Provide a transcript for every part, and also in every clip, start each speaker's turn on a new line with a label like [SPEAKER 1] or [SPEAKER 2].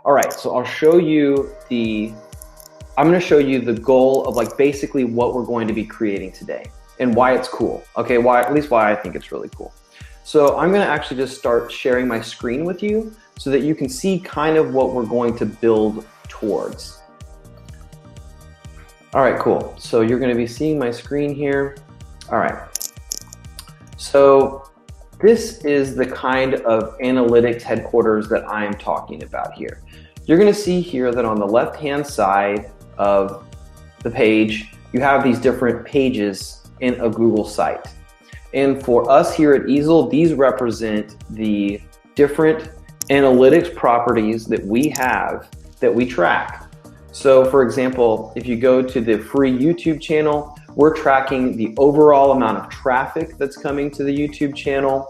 [SPEAKER 1] All right, so I'm gonna show you the goal of like basically what we're going to be creating today and why it's cool. Okay, at least why I think it's really cool. So I'm gonna actually just start sharing my screen with you so that you can see kind of what we're going to build towards. All right, cool. So you're gonna be seeing my screen here. All right. So this is the kind of analytics headquarters that I'm talking about here. You're gonna see here that on the left-hand side of the page, you have these different pages in a Google site. And for us here at Easel, these represent the different analytics properties that we have that we track. So for example, if you go to the free YouTube channel, we're tracking the overall amount of traffic that's coming to the YouTube channel,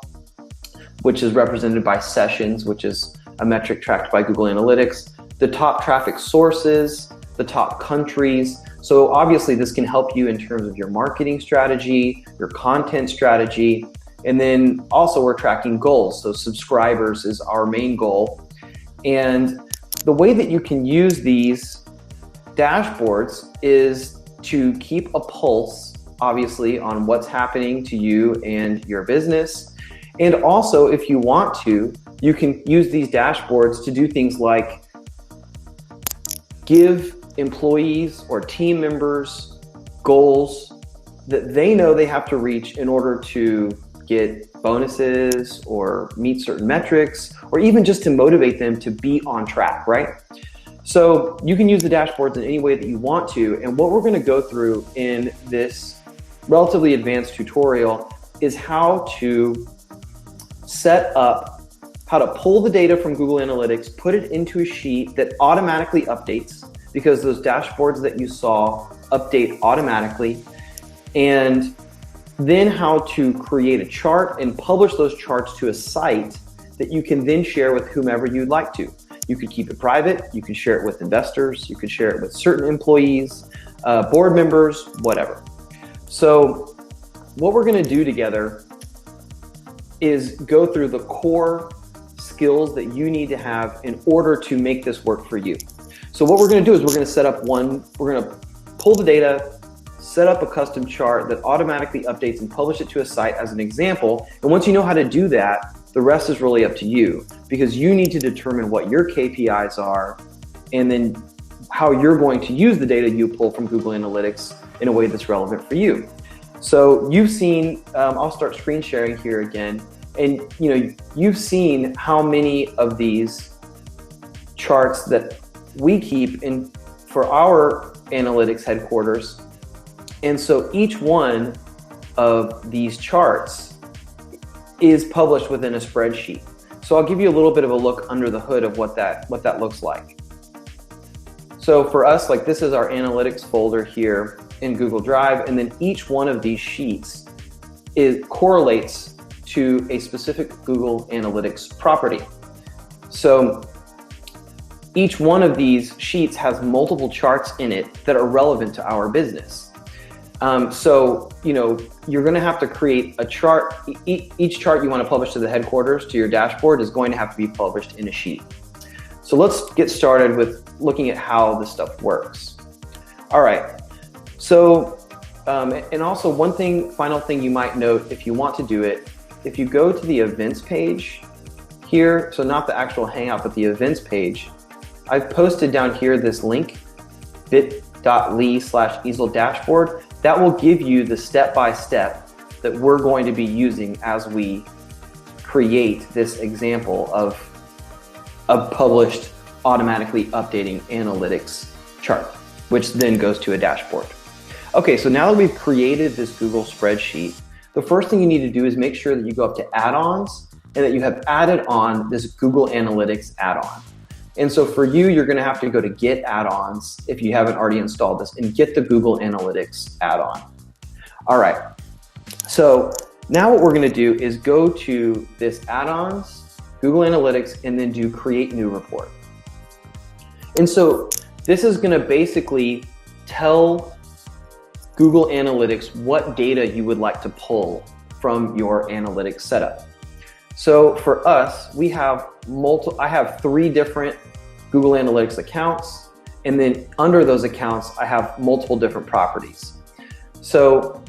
[SPEAKER 1] which is represented by sessions, which is a metric tracked by Google Analytics, the top traffic sources, the top countries. So obviously this can help you in terms of your marketing strategy, your content strategy, and then also we're tracking goals. So subscribers is our main goal. And the way that you can use these dashboards is to keep a pulse, obviously, on what's happening to you and your business. And also, if you want to, you can use these dashboards to do things like give employees or team members goals that they know they have to reach in order to get bonuses or meet certain metrics, or even just to motivate them to be on track, right? So you can use the dashboards in any way that you want to. And what we're going to go through in this relatively advanced tutorial is how to set up, how to pull the data from Google Analytics, put it into a sheet that automatically updates, because those dashboards that you saw update automatically, and then how to create a chart and publish those charts to a site that you can then share with whomever you'd like to. You could keep it private, you can share it with investors, you could share it with certain employees, board members, whatever. So what we're gonna do together is go through the core skills that you need to have in order to make this work for you. So what we're gonna do is we're gonna pull the data, set up a custom chart that automatically updates and publish it to a site as an example. And once you know how to do that, the rest is really up to you, because you need to determine what your KPIs are and then how you're going to use the data you pull from Google Analytics in a way that's relevant for you. So you've seen, I'll start screen sharing here again, and you've seen how many of these charts that we keep in for our analytics headquarters. And so each one of these charts is published within a spreadsheet. So I'll give you a little bit of a look under the hood of what that looks like. So for us, like, this is our analytics folder here in Google Drive, and then each one of these sheets correlates to a specific Google Analytics property. So each one of these sheets has multiple charts in it that are relevant to our business. So, you're going to have to create a chart. Each chart you want to publish to the headquarters, to your dashboard, is going to have to be published in a sheet. So let's get started with looking at how this stuff works. All right. So, and also final thing you might note if you want to do it, if you go to the events page here, so not the actual Hangout, but the events page, I've posted down here this link, bit.ly/Easel dashboard. That will give you the step-by-step that we're going to be using as we create this example of a published, automatically updating analytics chart, which then goes to a dashboard. Okay, so now that we've created this Google spreadsheet, the first thing you need to do is make sure that you go up to add-ons and that you have added on this Google Analytics add-on. And so for you, you're going to have to go to Get Add-ons if you haven't already installed this, and get the Google Analytics add-on. All right. So now what we're going to do is go to this Add-ons, Google Analytics, and then do Create New Report. And so this is going to basically tell Google Analytics what data you would like to pull from your analytics setup. So for us, I have 3 different Google Analytics accounts, and then under those accounts, I have multiple different properties. So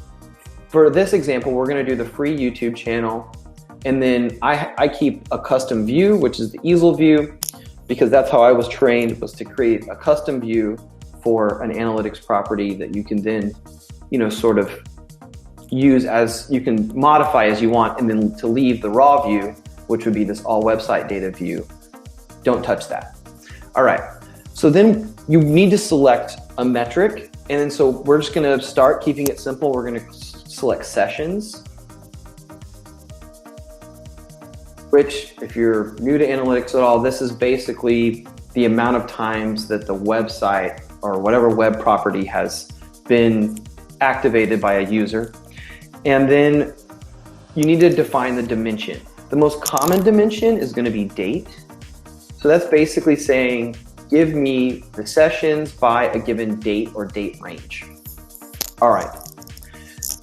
[SPEAKER 1] for this example, we're going to do the free YouTube channel, and then I keep a custom view, which is the easel view, because that's how I was trained, was to create a custom view for an analytics property that you can then, sort of use as, you can modify as you want, and then to leave the raw view, which would be this all website data view. Don't touch that. All right, so then you need to select a metric, and then so we're just gonna start keeping it simple. We're gonna select sessions, which, if you're new to analytics at all, this is basically the amount of times that the website or whatever web property has been activated by a user. And then you need to define the dimension. The most common dimension is going to be date. So that's basically saying, give me the sessions by a given date or date range. All right.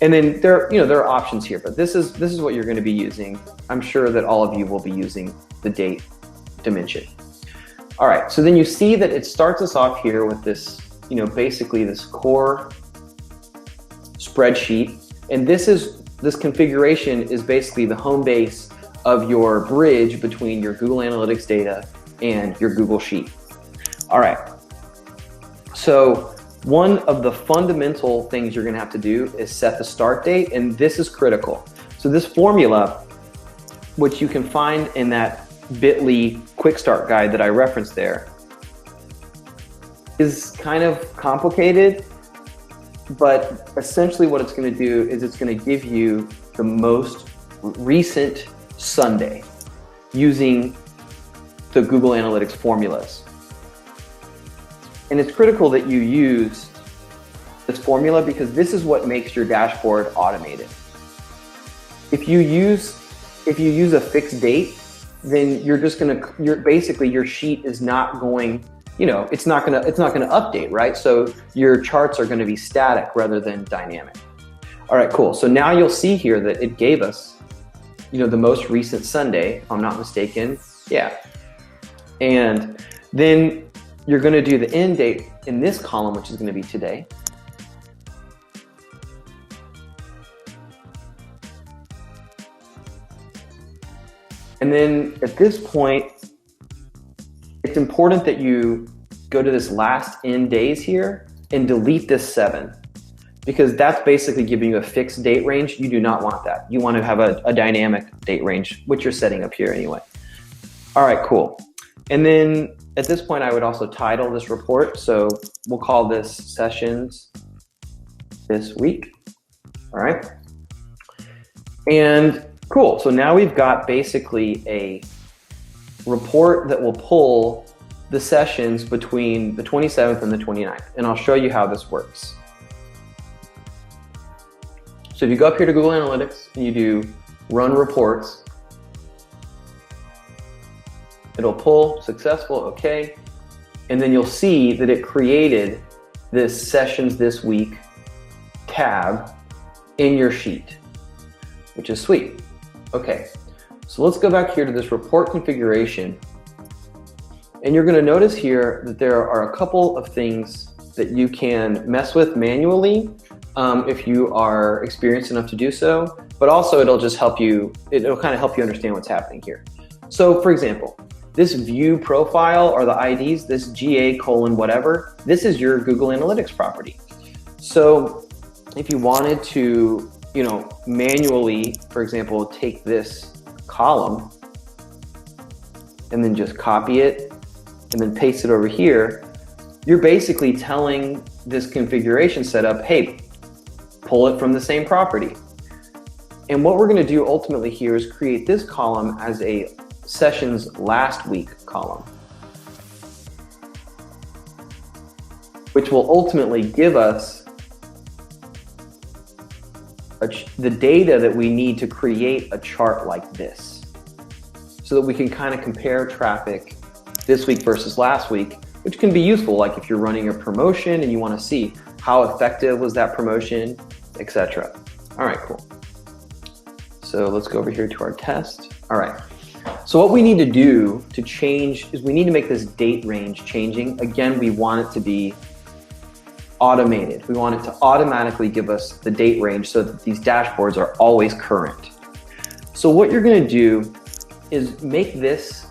[SPEAKER 1] And then there are options here, but this is what you're going to be using. I'm sure that all of you will be using the date dimension. All right. So then you see that it starts us off here with this, basically this core spreadsheet. And this configuration is basically the home base of your bridge between your Google Analytics data and your Google Sheet. All right. So one of the fundamental things you're going to have to do is set the start date, and this is critical. So this formula, which you can find in that bit.ly quick start guide that I referenced there, is kind of complicated. But essentially what it's going to do is it's going to give you the most recent Sunday using the Google Analytics formulas. And it's critical that you use this formula because this is what makes your dashboard automated. If you use a fixed date, then basically your sheet is not going, it's not going to update, right? So your charts are going to be static rather than dynamic. All right, cool. So now you'll see here that it gave us, the most recent Sunday, if I'm not mistaken. Yeah. And then you're going to do the end date in this column, which is going to be today. And then at this point, it's important that you go to this last end days here and delete this 7, because that's basically giving you a fixed date range. You do not want that. You want to have a dynamic date range, which you're setting up here anyway. All right, cool. And then at this point, I would also title this report. So we'll call this Sessions This Week. All right. And cool. So now we've got basically a report that will pull the sessions between the 27th and the 29th. And I'll show you how this works. So if you go up here to Google Analytics and you do Run Reports, it'll pull successful, okay. And then you'll see that it created this Sessions This Week tab in your sheet, which is sweet. Okay, so let's go back here to this report configuration. And you're going to notice here that there are a couple of things that you can mess with manually if you are experienced enough to do so, but also it'll just help you, it'll kind of help you understand what's happening here. So for example, this view profile or the IDs, this GA : whatever, this is your Google Analytics property. So if you wanted to, manually, for example, take this column and then just copy it and then paste it over here, you're basically telling this configuration setup, hey, pull it from the same property. And what we're going to do ultimately here is create this column as a Sessions Last Week column, which will ultimately give us the data that we need to create a chart like this, so that we can kind of compare traffic this week versus last week, which can be useful, like if you're running a promotion and you want to see how effective was that promotion, etc. All right, cool. So let's go over here to our test. All right. So what we need to do to change is we need to make this date range changing. Again, we want it to be automated. We want it to automatically give us the date range so that these dashboards are always current. So what you're going to do is make this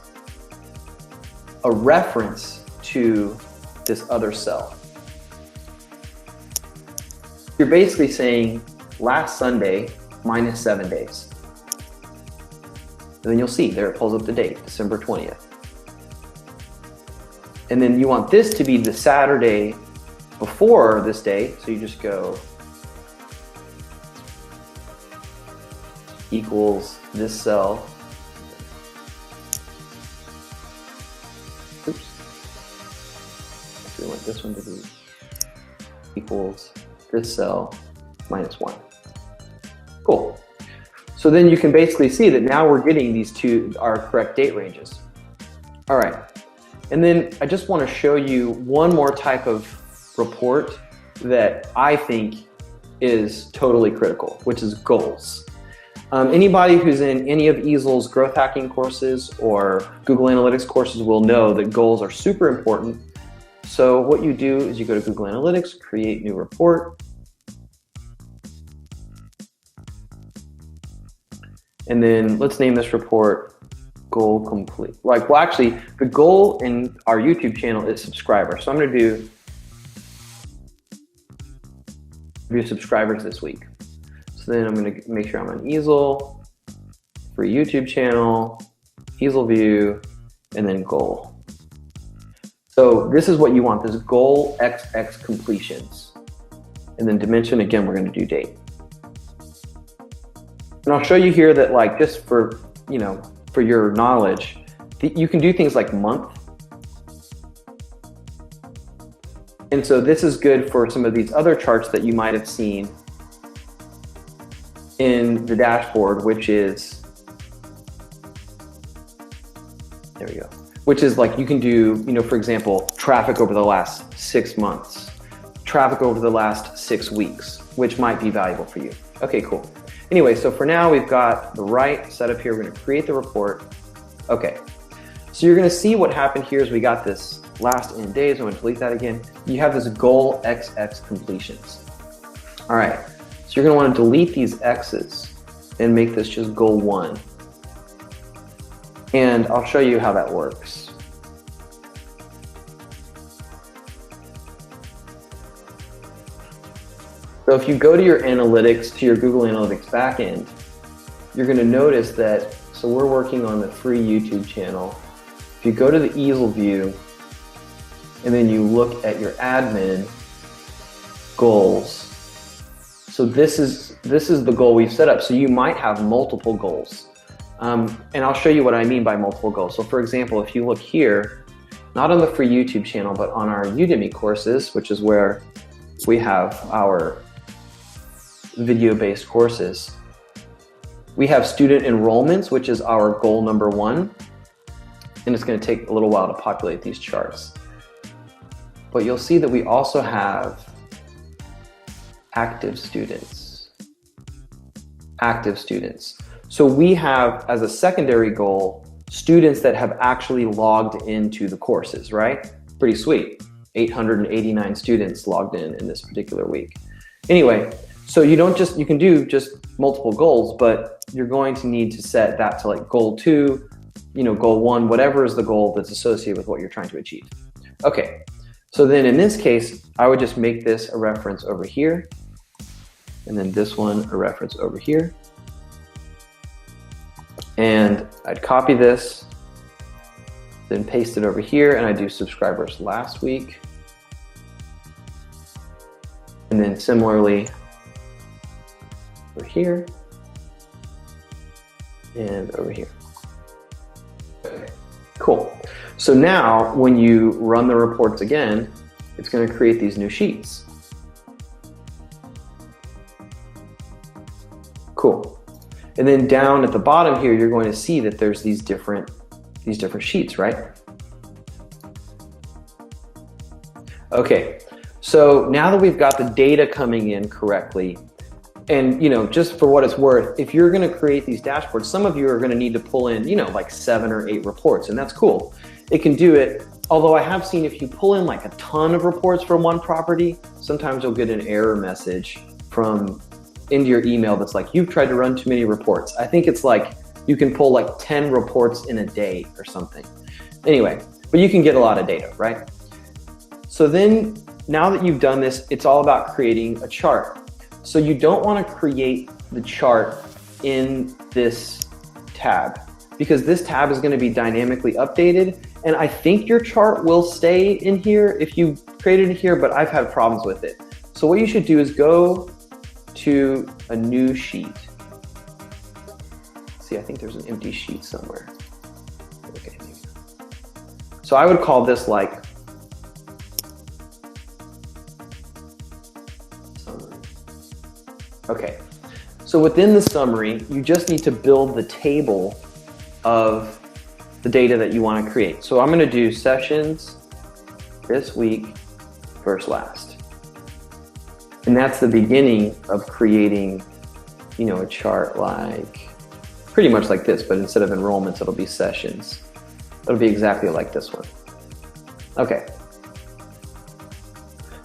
[SPEAKER 1] a reference to this other cell. You're basically saying last Sunday minus 7 days. And then you'll see there it pulls up the date, December 20th. And then you want this to be the Saturday before this day, so you just go equals this cell. Oops. Actually, I want this one to be equals this cell minus 1. Cool. So then you can basically see that now we're getting these two, our correct date ranges. All right. And then I just want to show you one more type of report that I think is totally critical, which is goals. Anybody who's in any of Easel's growth hacking courses or Google Analytics courses will know that goals are super important. So what you do is you go to Google Analytics, create new report. And then let's name this report goal complete. Like, well, actually, the goal in our YouTube channel is subscribers. So I'm going to do subscribers this week. So then I'm going to make sure I'm on Easel, free YouTube channel, Easel view, and then goal. So this is what you want, this goal XX completions. And then dimension, again, we're going to do date. And I'll show you here that, like, just for, you know, for your knowledge, you can do things like month. And so this is good for some of these other charts that you might have seen in the dashboard, which is, there we go, which is like you can do, you know, for example, traffic over the last 6 months, traffic over the last 6 weeks, which might be valuable for you. Okay, cool. Anyway, so for now we've got the right setup here. We're going to create the report. Okay, so you're going to see what happened here is we got this last end days. I'm going to delete that again. You have this goal XX completions. All right, so you're going to want to delete these X's and make this just goal 1. And I'll show you how that works. So if you go to your analytics, to your Google Analytics backend, you're going to notice that, so we're working on the free YouTube channel. If you go to the Easel view, and then you look at your admin goals, so this is the goal we've set up. So you might have multiple goals. And I'll show you what I mean by multiple goals. So for example, if you look here, not on the free YouTube channel, but on our Udemy courses, which is where we have our video-based courses, we have student enrollments, which is our goal number 1. And it's going to take a little while to populate these charts. But you'll see that we also have active students. Active students. So we have, as a secondary goal, students that have actually logged into the courses, right? Pretty sweet. 889 students logged in this particular week. Anyway, so you can do just multiple goals, but you're going to need to set that to like goal 2, you know, goal 1, whatever is the goal that's associated with what you're trying to achieve. Okay, so then in this case, I would just make this a reference over here, and then this one a reference over here. And I'd copy this, then paste it over here, and I do subscribers last week. And then similarly over here and over here. Okay, cool. So now when you run the reports again, it's going to create these new sheets. Cool. And then down at the bottom here, you're going to see that there's these different sheets, right? Okay, so now that we've got the data coming in correctly, And just for what it's worth, if you're going to create these dashboards, some of you are going to need to pull in, like 7 or 8 reports, and that's cool. It can do it. Although I have seen if you pull in like a ton of reports from one property, sometimes you'll get an error message into your email that's like, you've tried to run too many reports. I think it's like you can pull like 10 reports in a day or something. Anyway, but you can get a lot of data, right? So then now that you've done this, it's all about creating a chart. So you don't want to create the chart in this tab because this tab is going to be dynamically updated. And I think your chart will stay in here if you created it here, but I've had problems with it. So what you should do is go to a new sheet. See, I think there's an empty sheet somewhere. Okay. So I would call this like summary. Okay. So within the summary, you just need to build the table of the data that you want to create. So I'm going to do sessions this week, first, last. And that's the beginning of creating, a chart like, pretty much like this, but instead of enrollments, it'll be sessions. It'll be exactly like this one. Okay.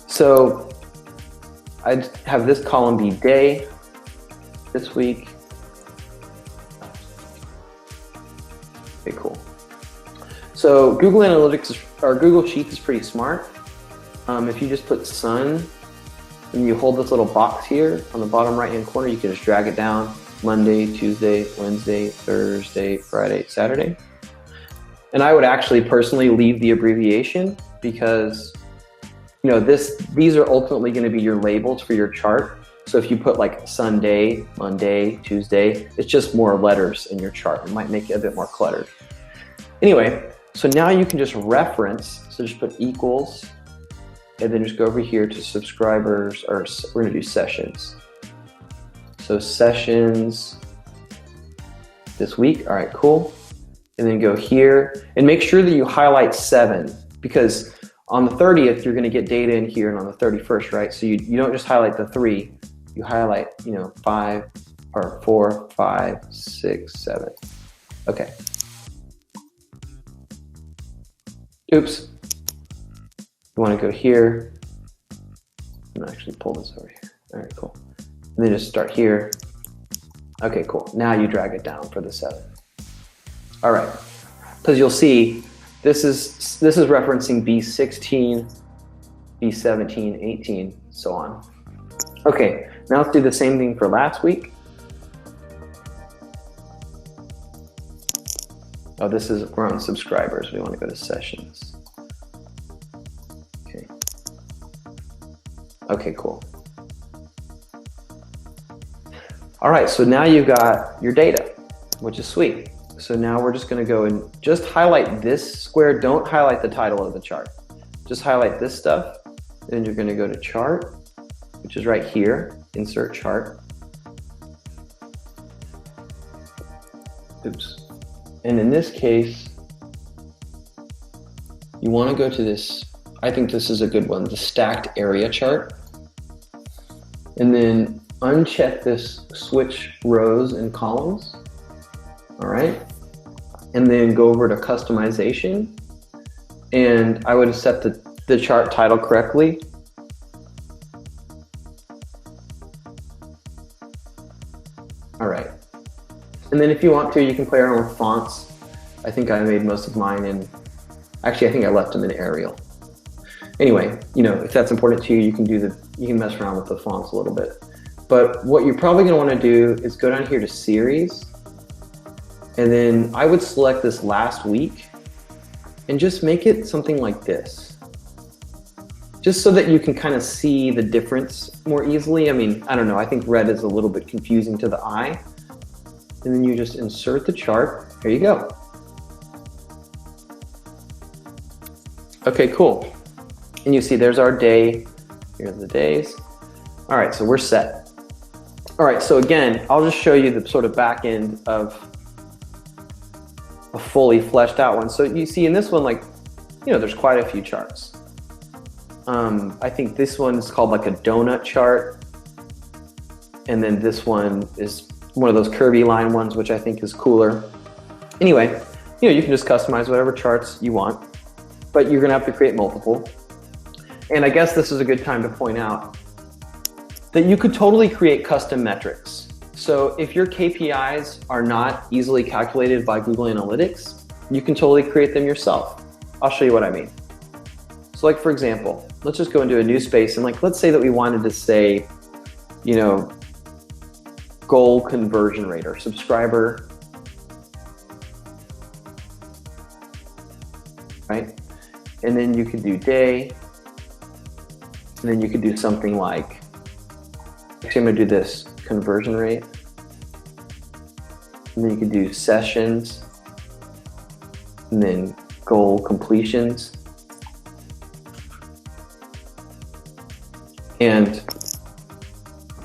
[SPEAKER 1] So I'd have this column be day, this week. Okay, cool. So Google Analytics or Google Sheets is pretty smart. If you just put sun and you hold this little box here on the bottom right-hand corner, you can just drag it down Monday, Tuesday, Wednesday, Thursday, Friday, Saturday. And I would actually personally leave the abbreviation because these are ultimately going to be your labels for your chart. So if you put like Sunday, Monday, Tuesday, it's just more letters in your chart. It might make it a bit more cluttered. Anyway, so now you can just reference, so just put equals, and then just go over here to subscribers, or we're gonna do sessions. So sessions this week, all right, cool. And then go here, and make sure that you highlight 7, because on the 30th, you're gonna get data in here, and on the 31st, right? So you don't just highlight the 3, you highlight, 5, or 4, 5, 6, 7. Okay. Oops. You want to go here and actually pull this over here. All right, cool. And then just start here. Okay, cool. Now you drag it down for the 7. All right. Because you'll see this is referencing B16, B17, 18, so on. Okay, now let's do the same thing for last week. Oh, we're on subscribers. We want to go to sessions. Okay. Okay, cool. All right, so now you've got your data, which is sweet. So now we're just going to go and just highlight this square. Don't highlight the title of the chart. Just highlight this stuff. Then you're going to go to chart, which is right here, insert chart. Oops. And in this case, you want to go to this, I think this is a good one, the stacked area chart. And then uncheck this switch rows and columns. All right. And then go over to customization. And I would set the chart title correctly. All right. And then if you want to, you can play around with fonts. I think I made most of mine in, actually I think I left them in Arial. Anyway, if that's important to you, you can mess around with the fonts a little bit. But what you're probably gonna wanna do is go down here to series, and then I would select this last week and just make it something like this. Just so that you can kind of see the difference more easily. I mean, I don't know, I think red is a little bit confusing to the eye. And then you just insert the chart. There you go. Okay, cool. And you see there's our day. Here are the days. All right, so we're set. All right, so again, I'll just show you the sort of back end of a fully fleshed out one. So you see in this one, like, there's quite a few charts. I think this one is called like a donut chart. And then this one is one of those curvy line ones, which I think is cooler. Anyway, you can just customize whatever charts you want, but you're gonna have to create multiple. And I guess this is a good time to point out that you could totally create custom metrics. So if your KPIs are not easily calculated by Google Analytics, you can totally create them yourself. I'll show you what I mean. So like, for example, let's just go into a new space and let's say that we wanted to say, goal conversion rate or subscriber, right? And then you could do day, and then you could do something like, actually I'm gonna do this, conversion rate. And then you could do sessions, and then goal completions. And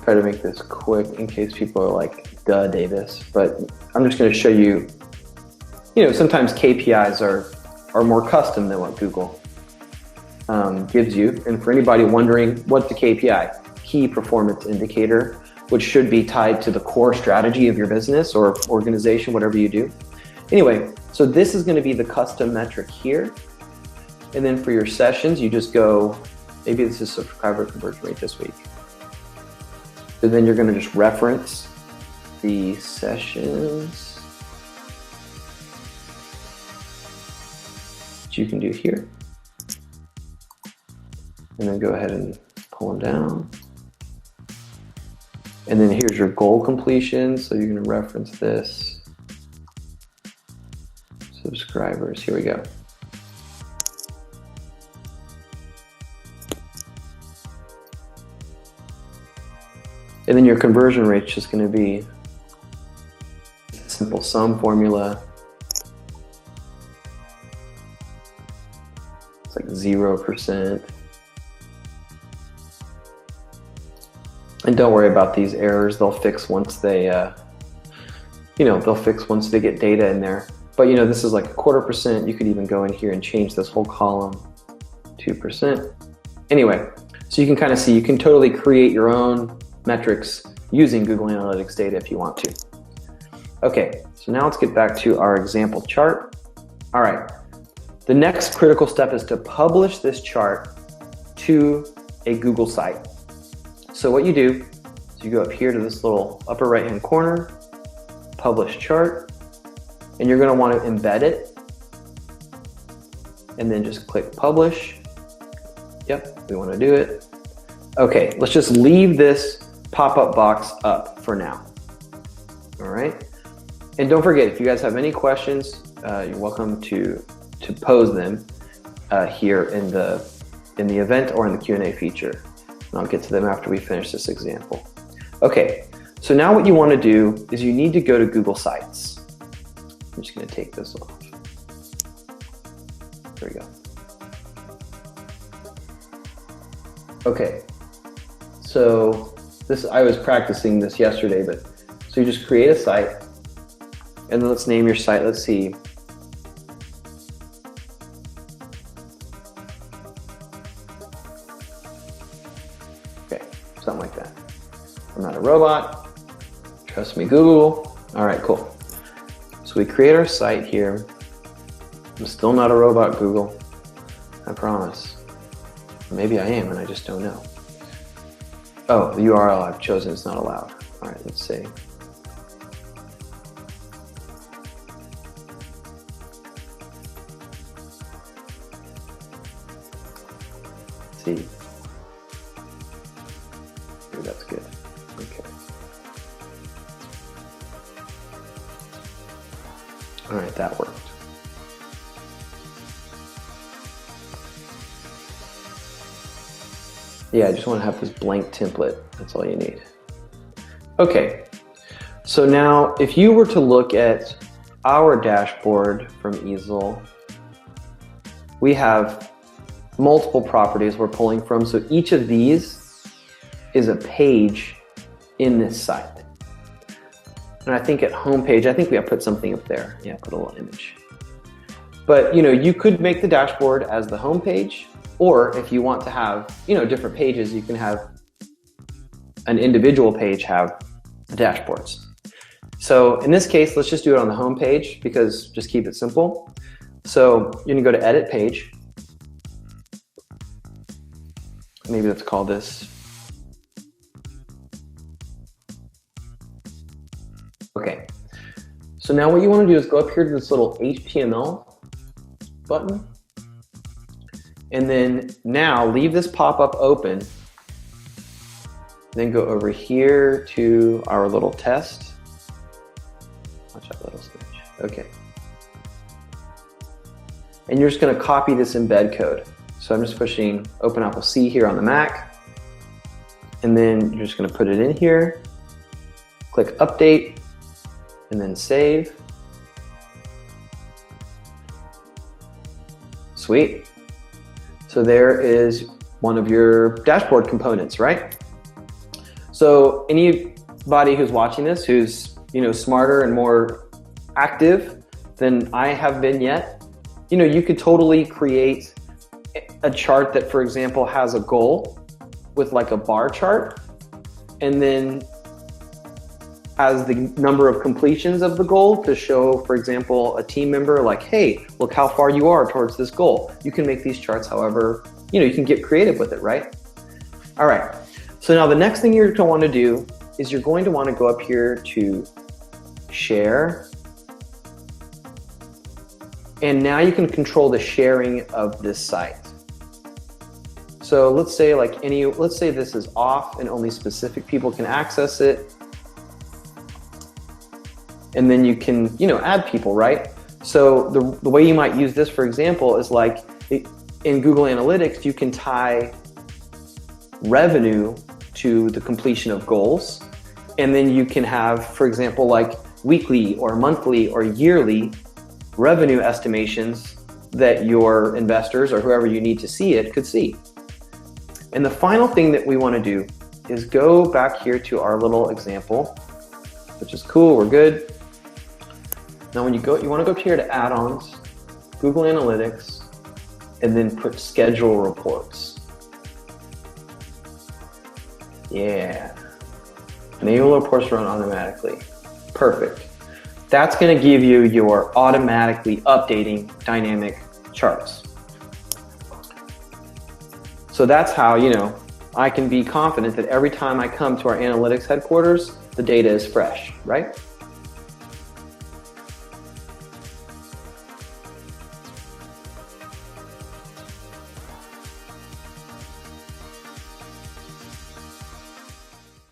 [SPEAKER 1] try to make this quick in case people are like, duh, Davis. But I'm just gonna show you, sometimes KPIs are more custom than what Google gives you. And for anybody wondering, what's the KPI? Key performance indicator, which should be tied to the core strategy of your business or organization, whatever you do. Anyway, so this is gonna be the custom metric here. And then for your sessions, you just go, maybe this is subscriber conversion rate this week. So then you're gonna just reference the sessions that you can do here. And then go ahead and pull them down. And then here's your goal completion. So you're gonna reference this. Subscribers, here we go. And then your conversion rate is just going to be a simple sum formula. It's like 0%. And don't worry about these errors. They'll fix once they, they'll fix once they get data in there. But this is like 1/4%. You could even go in here and change this whole column, 2%. Anyway, so you can kind of see, you can totally create your own metrics using Google Analytics data if you want to. Okay, so now let's get back to our example chart. All right, the next critical step is to publish this chart to a Google site. So what you do is you go up here to this little upper right-hand corner, publish chart, and you're gonna wanna embed it, and then just click publish. Yep, we wanna do it. Okay, let's just leave this pop-up box up for now. All right, and don't forget, if you guys have any questions, you're welcome to pose them here in the event or in the Q&A feature, and I'll get to them after we finish this example. Okay, so now what you want to do is you need to go to Google Sites. I'm just going to take this off. There we go. Okay, so I was practicing this yesterday, but so you just create a site, and then let's name your site. Let's see. Okay, something like that. I'm not a robot. Trust me, Google. All right, cool. So we create our site here. I'm still not a robot, Google. I promise. Maybe I am, and I just don't know. Oh, the URL I've chosen is not allowed. All right, let's see. Let's see. Maybe that's good. Okay. All right, that worked. Yeah, I just want to have this blank template. That's all you need. Okay, so now if you were to look at our dashboard from Easel, we have multiple properties we're pulling from. So each of these is a page in this site. And I think at homepage, I think we have put something up there. Yeah, put a little image. But you could make the dashboard as the homepage. Or if you want to have, different pages, you can have an individual page have the dashboards. So in this case, let's just do it on the home page because just keep it simple. So you're gonna go to edit page. Maybe let's call this. Okay. So now what you want to do is go up here to this little HTML button. And then now leave this pop-up open. Then go over here to our little test. Watch that little switch. Okay. And you're just going to copy this embed code. So I'm just pushing Open Apple C here on the Mac. And then you're just going to put it in here. Click Update. And then Save. Sweet. So there is one of your dashboard components, right? So anybody who's watching this who's smarter and more active than I have been yet, you could totally create a chart that, for example, has a goal with like a bar chart, and then has the number of completions of the goal to show, for example, a team member like, hey, look how far you are towards this goal. You can make these charts however, you can get creative with it, right? All right, so now the next thing you're gonna wanna do is you're going to wanna go up here to share. And now you can control the sharing of this site. So let's say this is off and only specific people can access it. And then you can, add people, right? So the way you might use this, for example, is like in Google Analytics, you can tie revenue to the completion of goals. And then you can have, for example, like weekly or monthly or yearly revenue estimations that your investors or whoever you need to see it could see. And the final thing that we want to do is go back here to our little example, which is cool, we're good. Now when you want to go up here to add-ons, Google Analytics, and then put schedule reports. Yeah. Enable reports run automatically. Perfect. That's going to give you your automatically updating dynamic charts. So that's how, I can be confident that every time I come to our analytics headquarters, the data is fresh, right?